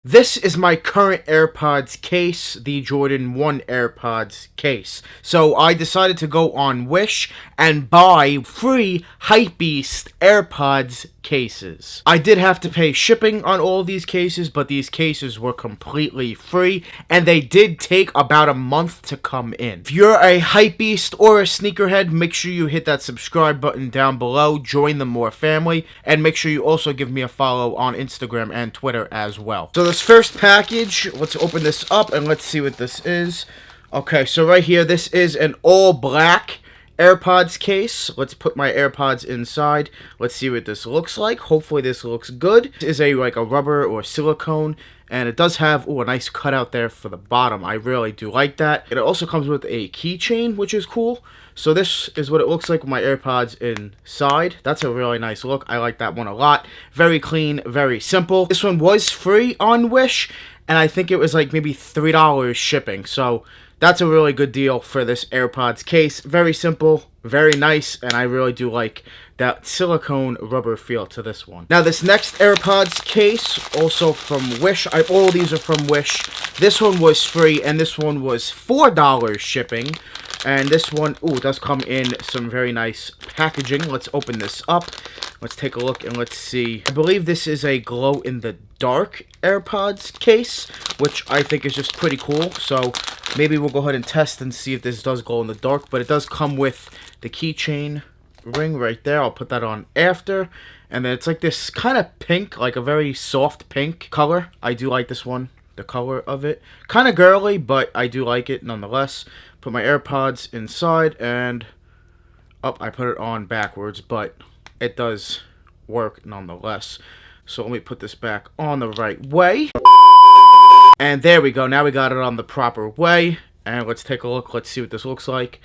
This is my current AirPods case, the Jordan 1 AirPods case. So I decided to go on Wish and buy free Hypebeast Airpods cases. I did have to pay shipping on all of these cases, but these cases were completely free, and they did take about a month to come in. If you're a Hypebeast or a sneakerhead, make sure you hit that subscribe button down below, join the More family, and make sure you also give me a follow on Instagram and Twitter as well. So this first package, let's open this up and let's see what this is. Okay, so right here, this is an all black AirPods case. Let's put my AirPods inside. Let's see what this looks like. Hopefully this looks good. This is like a rubber or silicone, and it does have a nice cutout there for the bottom. I really do like that. It also comes with a keychain, which is cool. So this is what it looks like with my AirPods inside. That's a really nice look. I like that one a lot. Very clean, very simple. This one was free on Wish, and I think it was like maybe $3 shipping. So that's a really good deal for this AirPods case. Very simple, very nice, and I really do like that silicone rubber feel to this one. Now this next AirPods case, also from Wish. All these are from Wish. This one was free, and this one was $4 shipping. And this one, does come in some very nice packaging. Let's open this up. Let's take a look and let's see. I believe this is a glow-in-the-dark AirPods case, which I think is just pretty cool. So maybe we'll go ahead and test and see if this does glow in the dark. But it does come with the keychain ring right there. I'll put that on after. And then it's like this kind of pink, like a very soft pink color. I do like this one, the color of it. Kind of girly, but I do like it nonetheless. Put my AirPods inside, and I put it on backwards, but it does work nonetheless. So let me put this back on the right way. And there we go. Now we got it on the proper way. And let's take a look. Let's see what this looks like.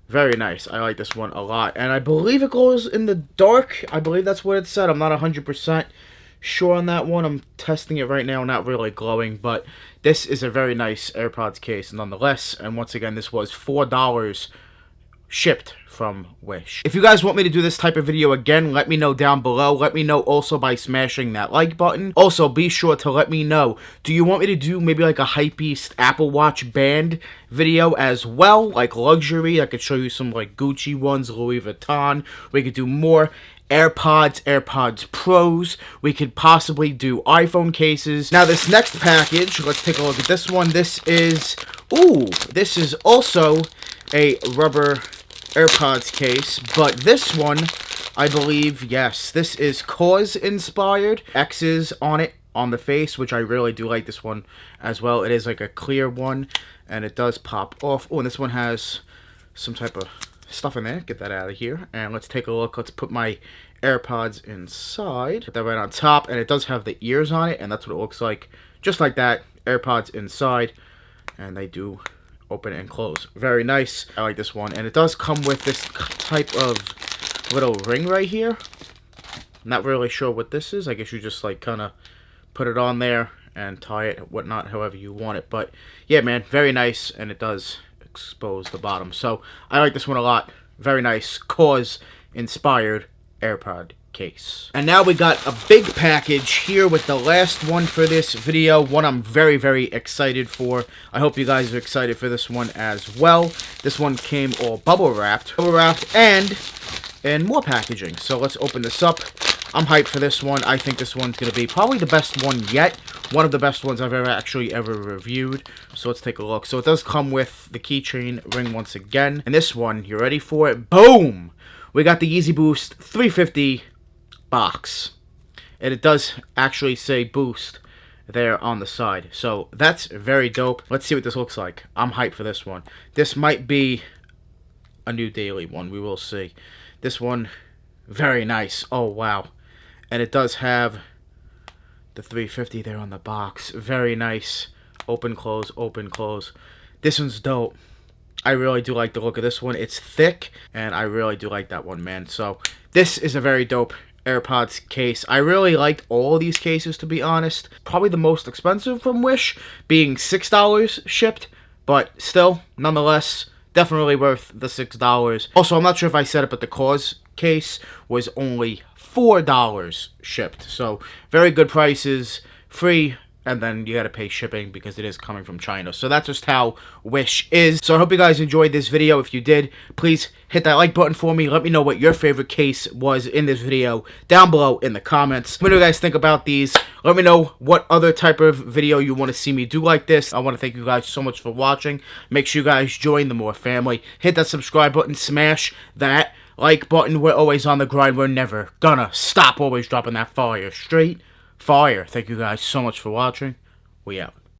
Very nice. I like this one a lot. And I believe it glows in the dark. I believe that's what it said. I'm not 100% sure on that one. I'm testing it right now, not really glowing, but this is a very nice AirPods case nonetheless. And once again, this was $4 shipped from Wish. If you guys want me to do this type of video again, let me know down below. Let me know also by smashing that like button. Also, be sure to let me know, do you want me to do maybe like a Hypebeast Apple Watch band video as well? Like luxury, I could show you some like Gucci ones, Louis Vuitton. We could do more AirPods, AirPods Pros. We could possibly do iPhone cases. Now this next package, let's take a look at this one. This is also a rubber AirPods case, but this one, I believe, yes, this is Kaws inspired. X's on it, on the face, which I really do like this one as well. It is like a clear one, and it does pop off. Oh, and this one has some type of stuff in there. Get that out of here, and let's take a look. Let's put my AirPods inside. Put that right on top, and it does have the ears on it, and that's what it looks like. Just like that, AirPods inside, and they do open and close. Very nice. I like this one. And it does come with this type of little ring right here. Not really sure what this is. I guess you just like kind of put it on there and tie it, whatnot, however you want it. But yeah, man, very nice. And it does expose the bottom. So I like this one a lot. Very nice. Kaws inspired AirPod case. And now we got a big package here with the last one for this video, one I'm very, very excited for. I hope you guys are excited for this one as well. This one came all bubble wrapped and more packaging. So let's open this up. I'm hyped for this one. I think this one's going to be probably the best one yet. One of the best ones I've ever reviewed. So let's take a look. So it does come with the keychain ring once again. And this one, you ready for it? Boom! We got the Yeezy Boost 350 box, and it does actually say Boost there on the side, so that's very dope. Let's see what this looks like. I'm hyped for this one. This might be a new daily one, we will see. This one, very nice. Oh wow. And it does have the 350 there on the box. Very nice. Open, close, open, close. This one's dope. I really do like the look of this one. It's thick, and I really do like that one, man. So this is a very dope AirPods case. I really liked all of these cases, to be honest. Probably the most expensive from Wish, being $6 shipped, but still, nonetheless, definitely worth the $6. Also, I'm not sure if I said it, but the Kaws case was only $4 shipped. So very good prices, free and then you gotta pay shipping because it is coming from China. So that's just how Wish is. So I hope you guys enjoyed this video. If you did, please hit that like button for me. Let me know what your favorite case was in this video down below in the comments. What do you guys think about these? Let me know what other type of video you want to see me do like this. I want to thank you guys so much for watching. Make sure you guys join the More family. Hit that subscribe button, smash that like button. We're always on the grind. We're never gonna stop. Always dropping that fire. Straight fire. Thank you guys so much for watching. We out.